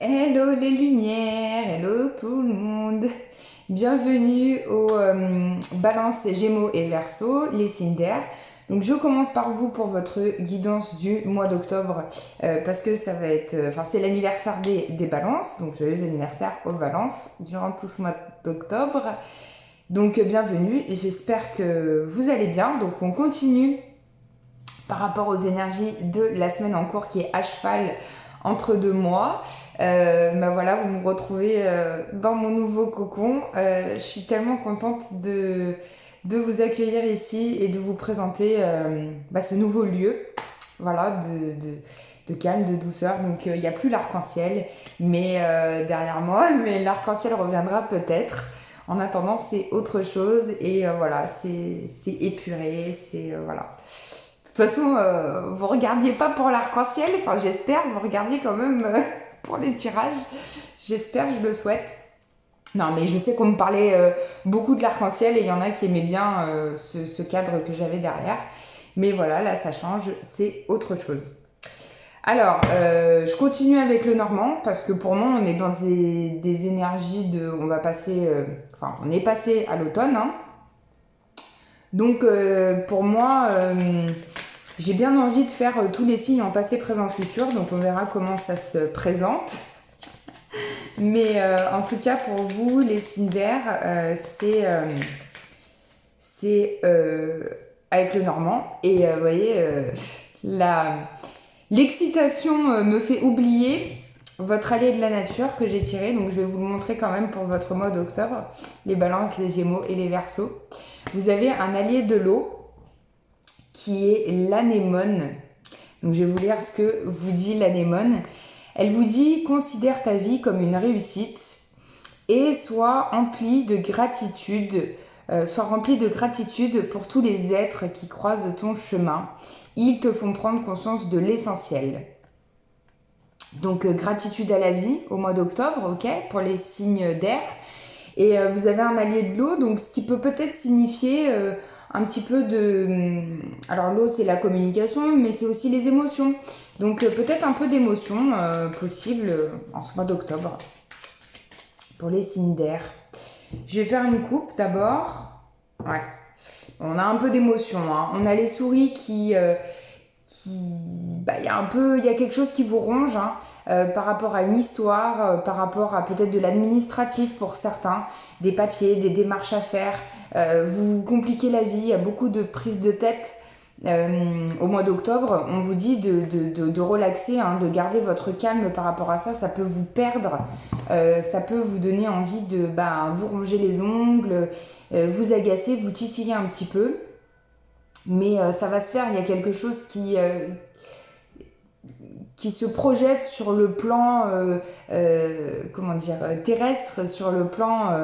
Hello les lumières, hello tout le monde. Bienvenue aux Balance, Gémeaux et Verseau, les signes d'air. Donc je commence par vous pour votre guidance du mois d'octobre parce que ça va être, c'est l'anniversaire des Balances, donc joyeux anniversaire aux Balances durant tout ce mois d'octobre. Donc bienvenue, j'espère que vous allez bien. Donc on continue par rapport aux énergies de la semaine en cours qui est à cheval entre deux mois. Voilà, vous me retrouvez dans mon nouveau cocon. Je suis tellement contente de vous accueillir ici et de vous présenter ce nouveau lieu, voilà, de calme, de douceur. Donc il n'y a plus l'arc-en-ciel mais derrière moi, mais l'arc-en-ciel reviendra peut-être. En attendant, c'est autre chose et voilà, c'est épuré, c'est voilà. De toute façon, vous regardiez pas pour l'arc-en-ciel, enfin j'espère, vous regardiez quand même pour les tirages. J'espère, je le souhaite. Non, mais je sais qu'on me parlait beaucoup de l'arc-en-ciel et il y en a qui aimaient bien ce cadre que j'avais derrière. Mais voilà, là ça change, c'est autre chose. Alors, je continue avec le normand parce que pour moi, on est dans des énergies de... On va passer... on est passé à l'automne. Hein. Donc, pour moi... j'ai bien envie de faire tous les signes en passé, présent, futur, donc on verra comment ça se présente. Mais en tout cas, pour vous, les signes d'air, c'est avec le normand. Et vous voyez, l'excitation me fait oublier votre allié de la nature que j'ai tiré. Donc je vais vous le montrer quand même pour votre mois d'octobre. Les balances, les gémeaux et les verseaux. Vous avez un allié de l'eau qui est l'anémone. Donc je vais vous lire ce que vous dit l'anémone. Elle vous dit: considère ta vie comme une réussite et sois rempli de gratitude. Sois rempli de gratitude pour tous les êtres qui croisent ton chemin. Ils te font prendre conscience de l'essentiel. Donc gratitude à la vie au mois d'octobre, ok, pour les signes d'air. Et vous avez un allié de l'eau, donc ce qui peut peut-être signifier un petit peu de... Alors l'eau c'est la communication, mais c'est aussi les émotions. Donc peut-être un peu d'émotions possible en ce mois d'octobre pour les signes d'air. Je vais faire une coupe d'abord. Ouais, on a un peu d'émotion. Hein. On a les souris qui... il y a quelque chose qui vous ronge hein, par rapport à une histoire, par rapport à peut-être de l'administratif pour certains, des papiers, des démarches à faire. Vous vous compliquez la vie, il y a beaucoup de prises de tête. Au mois d'octobre, on vous dit de relaxer, hein, de garder votre calme par rapport à ça. Ça peut vous perdre, ça peut vous donner envie de vous ronger les ongles, vous agacer, vous titiller un petit peu. Mais ça va se faire, il y a quelque chose qui se projette sur le plan terrestre, sur le plan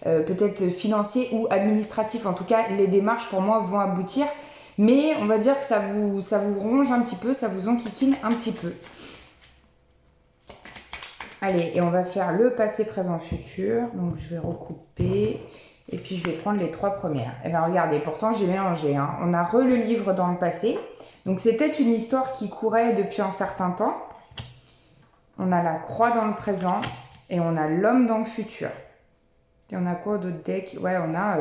peut-être financier ou administratif. En tout cas, les démarches pour moi vont aboutir. Mais on va dire que ça vous ronge un petit peu, ça vous enquiquine un petit peu. Allez, et on va faire le passé, présent, futur. Donc je vais recouper. Et puis je vais prendre les trois premières. Et bien regardez, pourtant j'ai mélangé. Hein. On a le livre dans le passé. Donc c'est peut-être une histoire qui courait depuis un certain temps. On a la croix dans le présent. Et on a l'homme dans le futur. Et on a quoi d'autre deck? Ouais, on a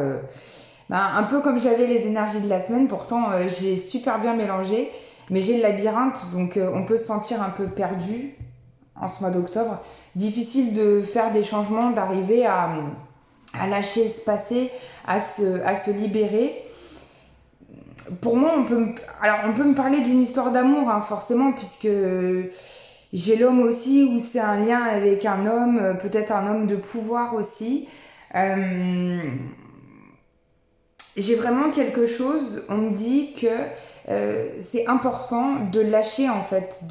un peu comme j'avais les énergies de la semaine. Pourtant j'ai super bien mélangé. Mais j'ai le labyrinthe. Donc on peut se sentir un peu perdu en ce mois d'octobre. Difficile de faire des changements, d'arriver à lâcher ce passé, à se libérer. Pour moi, on peut me parler d'une histoire d'amour, hein, forcément, puisque j'ai l'homme aussi, où c'est un lien avec un homme, peut-être un homme de pouvoir aussi. J'ai vraiment quelque chose, on me dit que c'est important de lâcher, en fait.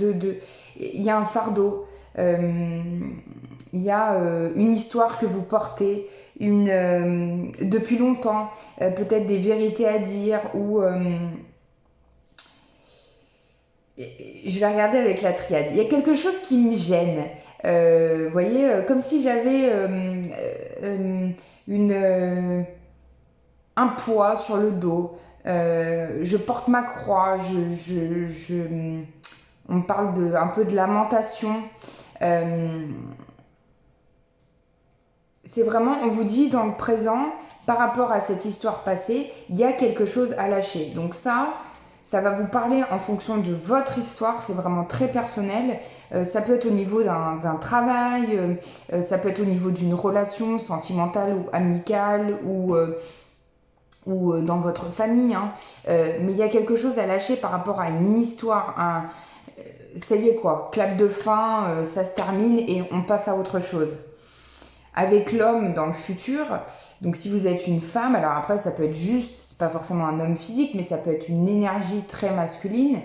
Il y a un fardeau, il y a une histoire que vous portez, depuis longtemps, peut-être des vérités à dire ou je vais regarder avec la triade. Il y a quelque chose qui me gêne. Vous voyez, comme si j'avais un poids sur le dos. Je porte ma croix. On parle un peu de lamentation. C'est vraiment, on vous dit dans le présent, par rapport à cette histoire passée, il y a quelque chose à lâcher. Donc ça va vous parler en fonction de votre histoire, c'est vraiment très personnel. Ça peut être au niveau d'un travail, ça peut être au niveau d'une relation sentimentale ou amicale ou dans votre famille. Hein. Mais il y a quelque chose à lâcher par rapport à une histoire. Ça y est quoi, clap de fin, ça se termine et on passe à autre chose. Avec l'homme dans le futur, donc si vous êtes une femme, alors après ça peut être juste, c'est pas forcément un homme physique, mais ça peut être une énergie très masculine.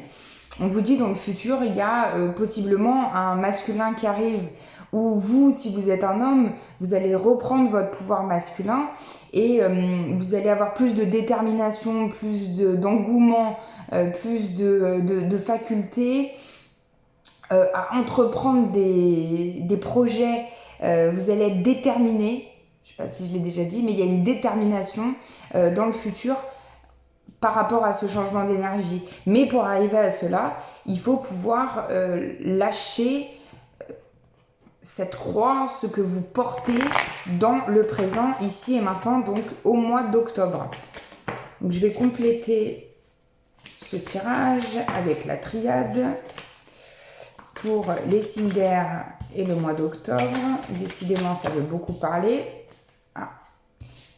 On vous dit dans le futur, il y a possiblement un masculin qui arrive, ou vous, si vous êtes un homme, vous allez reprendre votre pouvoir masculin et vous allez avoir plus de détermination, plus d'engouement, plus de faculté à entreprendre des projets. Vous allez être déterminé, je ne sais pas si je l'ai déjà dit, mais il y a une détermination dans le futur par rapport à ce changement d'énergie. Mais pour arriver à cela, il faut pouvoir lâcher cette croix, ce que vous portez dans le présent, ici et maintenant, donc au mois d'octobre. Donc je vais compléter ce tirage avec la triade pour les signes d'air et le mois d'octobre. Décidément, ça veut beaucoup parler. Ah.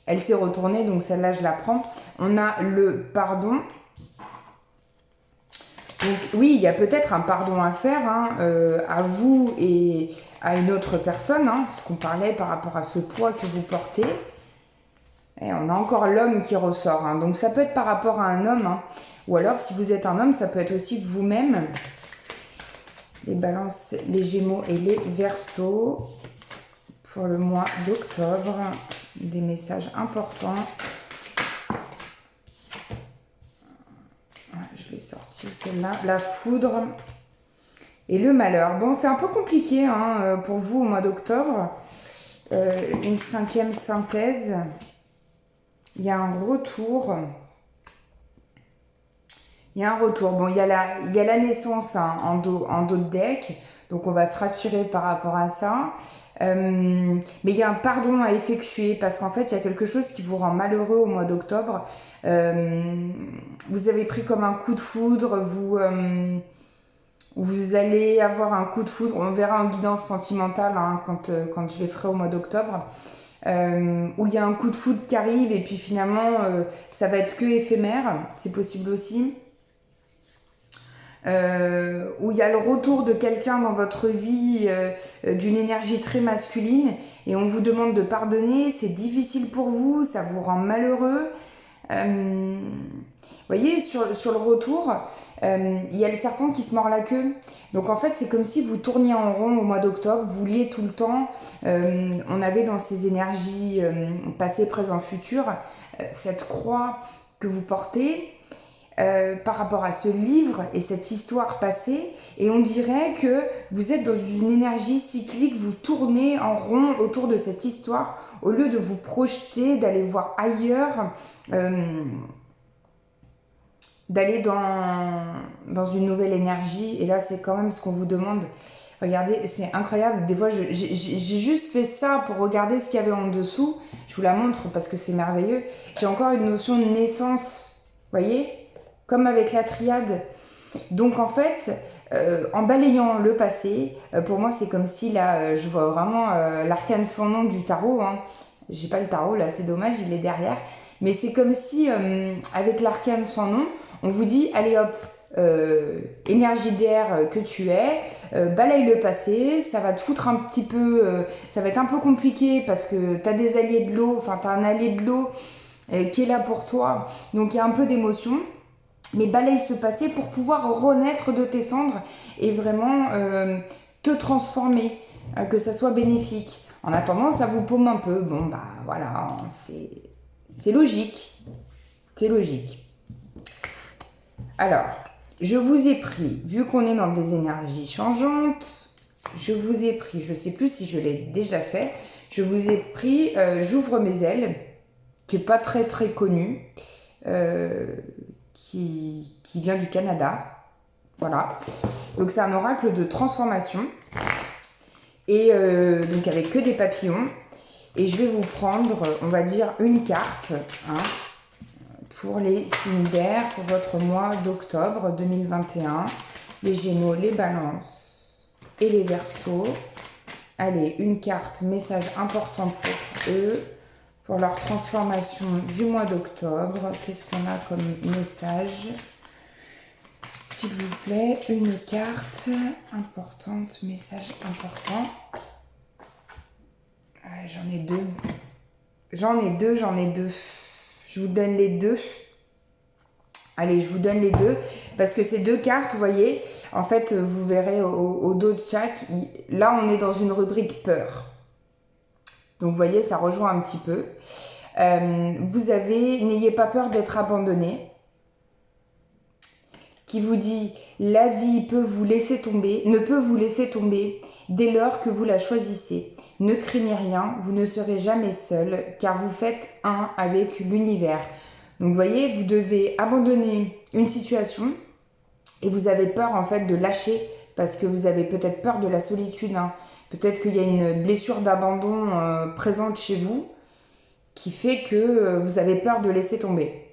Elle s'est retournée, donc celle-là, je la prends. On a le pardon. Donc oui, il y a peut-être un pardon à faire hein, à vous et à une autre personne, hein, parce qu'on parlait par rapport à ce poids que vous portez. Et on a encore l'homme qui ressort. Hein, donc ça peut être par rapport à un homme. Hein, ou alors, si vous êtes un homme, ça peut être aussi vous-même. Les balances, les gémeaux et les verseaux pour le mois d'octobre. Des messages importants. Je l'ai sorti celle-là. La foudre et le malheur. Bon, c'est un peu compliqué hein, pour vous au mois d'octobre. Une 5e synthèse. Il y a un retour. Il y a un retour. Bon, il y a la naissance hein, en dos de deck. Donc, on va se rassurer par rapport à ça. Mais il y a un pardon à effectuer parce qu'en fait, il y a quelque chose qui vous rend malheureux au mois d'octobre. Vous avez pris comme un coup de foudre. Vous allez avoir un coup de foudre. On verra en guidance sentimentale hein, quand je les ferai au mois d'octobre. Où il y a un coup de foudre qui arrive et puis finalement, ça va être que éphémère. C'est possible aussi. Où il y a le retour de quelqu'un dans votre vie d'une énergie très masculine et on vous demande de pardonner, c'est difficile pour vous, ça vous rend malheureux. Vous voyez, sur le retour, il y a le serpent qui se mord la queue. Donc en fait, c'est comme si vous tourniez en rond au mois d'octobre, vous vouliez tout le temps. On avait dans ces énergies passé, présent, futur, cette croix que vous portez. Par rapport à ce livre et cette histoire passée et on dirait que vous êtes dans une énergie cyclique, vous tournez en rond autour de cette histoire au lieu de vous projeter, d'aller voir ailleurs, d'aller dans une nouvelle énergie et là c'est quand même ce qu'on vous demande. Regardez, c'est incroyable, des fois j'ai juste fait ça pour regarder ce qu'il y avait en dessous, je vous la montre parce que c'est merveilleux. J'ai encore une notion de naissance, vous voyez ? Comme avec la triade. Donc en fait, en balayant le passé, pour moi c'est comme si là, je vois vraiment l'arcane sans nom du tarot. Hein. J'ai pas le tarot là, c'est dommage, il est derrière. Mais c'est comme si, avec l'arcane sans nom, on vous dit, allez hop, énergie d'air que tu es, balaye le passé, ça va te foutre un petit peu, ça va être un peu compliqué parce que tu as des alliés de l'eau, enfin tu as un allié de l'eau qui est là pour toi. Donc il y a un peu d'émotion. Mais balaye ce passé pour pouvoir renaître de tes cendres et vraiment te transformer, que ça soit bénéfique. En attendant, ça vous paume un peu. Bon, bah voilà, c'est logique. C'est logique. Alors, je vous ai pris, vu qu'on est dans des énergies changeantes, je vous ai pris, je ne sais plus si je l'ai déjà fait, je vous ai pris J'ouvre mes ailes, qui n'est pas très très connu. Qui vient du Canada. Voilà. Donc c'est un oracle de transformation. Et donc avec que des papillons. Et je vais vous prendre, on va dire, une carte hein, pour les signes d'air pour votre mois d'octobre 2021. Les Gémeaux, les Balances et les Verseaux. Allez, une carte, message important pour eux, pour leur transformation du mois d'octobre. Qu'est-ce qu'on a comme message? S'il vous plaît, une carte importante, message important. J'en ai deux. J'en ai deux. Je vous donne les deux. Allez, je vous donne les deux. Parce que ces deux cartes, vous voyez, en fait, vous verrez au dos de chaque, là, on est dans une rubrique peur. Donc, vous voyez, ça rejoint un petit peu. Vous avez, n'ayez pas peur d'être abandonné. Qui vous dit, la vie peut vous laisser tomber, ne peut vous laisser tomber dès lors que vous la choisissez. Ne craignez rien, vous ne serez jamais seul, car vous faites un avec l'univers. Donc, vous voyez, vous devez abandonner une situation et vous avez peur, en fait, de lâcher parce que vous avez peut-être peur de la solitude. Hein. Peut-être qu'il y a une blessure d'abandon présente chez vous qui fait que vous avez peur de laisser tomber.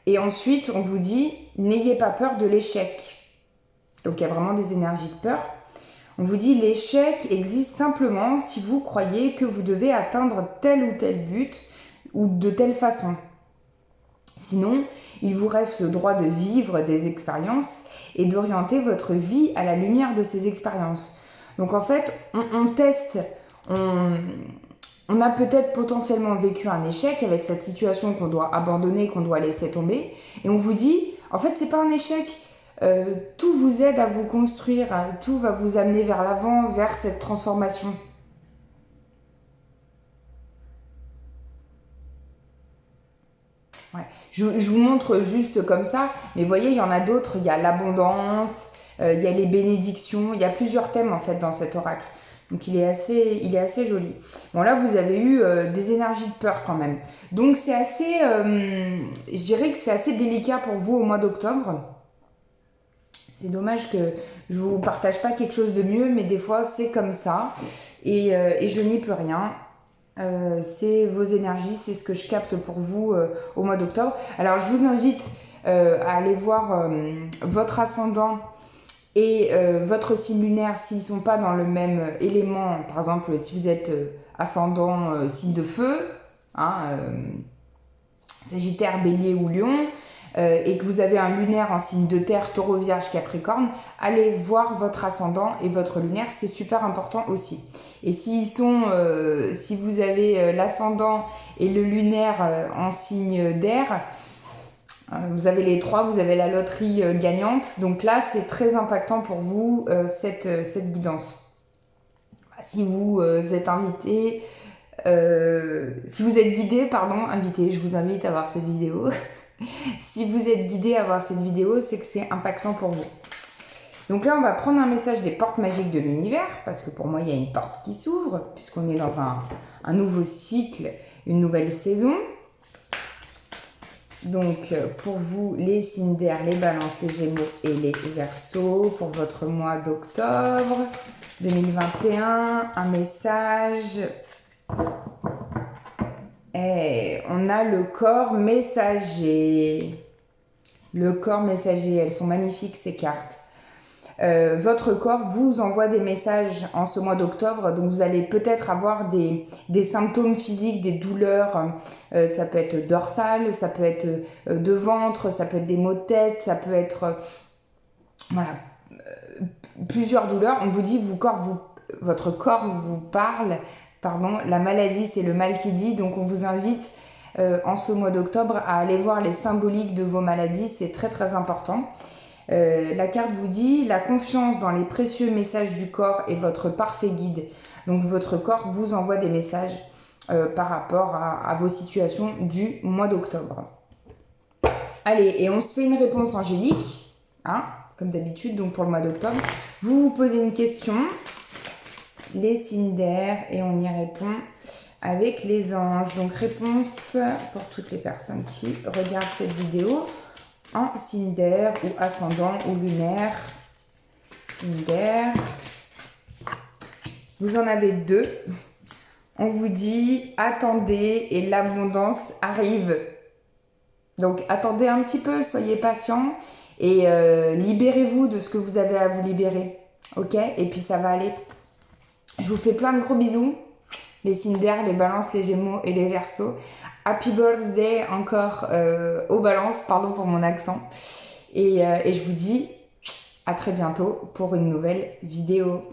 Et ensuite, on vous dit, n'ayez pas peur de l'échec. Donc, il y a vraiment des énergies de peur. On vous dit, l'échec existe simplement si vous croyez que vous devez atteindre tel ou tel but ou de telle façon. Sinon, il vous reste le droit de vivre des expériences et d'orienter votre vie à la lumière de ces expériences. Donc, en fait, on teste, on a peut-être potentiellement vécu un échec avec cette situation qu'on doit abandonner, qu'on doit laisser tomber. Et on vous dit, en fait, c'est pas un échec. Tout vous aide à vous construire, tout va vous amener vers l'avant, vers cette transformation. Ouais. Je vous montre juste comme ça, mais vous voyez, il y en a d'autres. Il y a l'abondance, il y a les bénédictions, il y a plusieurs thèmes en fait dans cet oracle. Donc il est assez joli. Bon là vous avez eu des énergies de peur quand même. Donc c'est assez, je dirais que c'est assez délicat pour vous au mois d'octobre. C'est dommage que je vous partage pas quelque chose de mieux, mais des fois c'est comme ça et je n'y peux rien. C'est vos énergies, c'est ce que je capte pour vous au mois d'octobre. Alors je vous invite à aller voir votre ascendant et votre signe lunaire s'ils ne sont pas dans le même élément. Par exemple, si vous êtes ascendant signe de feu, hein, Sagittaire, Bélier ou Lion, et que vous avez un lunaire en signe de terre, Taureau, Vierge, Capricorne, allez voir votre ascendant et votre lunaire, c'est super important aussi. Et si vous avez l'ascendant et le lunaire en signe d'air, vous avez les trois, vous avez la loterie gagnante. Donc là, c'est très impactant pour vous, cette guidance. Si vous êtes invité, si vous êtes guidé, invité, je vous invite à voir cette vidéo. Si vous êtes guidé à voir cette vidéo, c'est que c'est impactant pour vous. Donc là, on va prendre un message des portes magiques de l'univers, parce que pour moi, il y a une porte qui s'ouvre, puisqu'on est dans un nouveau cycle, une nouvelle saison. Donc, pour vous, les signes d'air, les balances, les gémeaux et les verseaux, pour votre mois d'octobre 2021, un message. Et on a le corps messager. Le corps messager, elles sont magnifiques ces cartes. Votre corps vous envoie des messages en ce mois d'octobre, donc vous allez peut-être avoir des symptômes physiques, des douleurs, ça peut être dorsal, ça peut être de ventre, ça peut être des maux de tête, ça peut être voilà, plusieurs douleurs. On vous dit, votre corps vous parle, la maladie c'est le mal qui dit, donc on vous invite en ce mois d'octobre à aller voir les symboliques de vos maladies, c'est très très important. La carte vous dit la confiance dans les précieux messages du corps est votre parfait guide. Donc votre corps vous envoie des messages par rapport à vos situations du mois d'octobre. Allez, et on se fait une réponse angélique, hein, comme d'habitude, donc pour le mois d'octobre. Vous vous posez une question, les signes d'air, et on y répond avec les anges. Donc réponse pour toutes les personnes qui regardent cette vidéo. En signe d'air ou ascendant ou lunaire, signe d'air, Vous en avez deux. On vous dit attendez et l'abondance arrive. Donc attendez un petit peu, soyez patient et libérez-vous de ce que vous avez à vous libérer. Ok? Et puis ça va aller. Je vous fais plein de gros bisous. Les Cinder, les Balances, les Gémeaux et les Verseaux. Happy birthday encore aux Balances, pardon pour mon accent. Et je vous dis à très bientôt pour une nouvelle vidéo.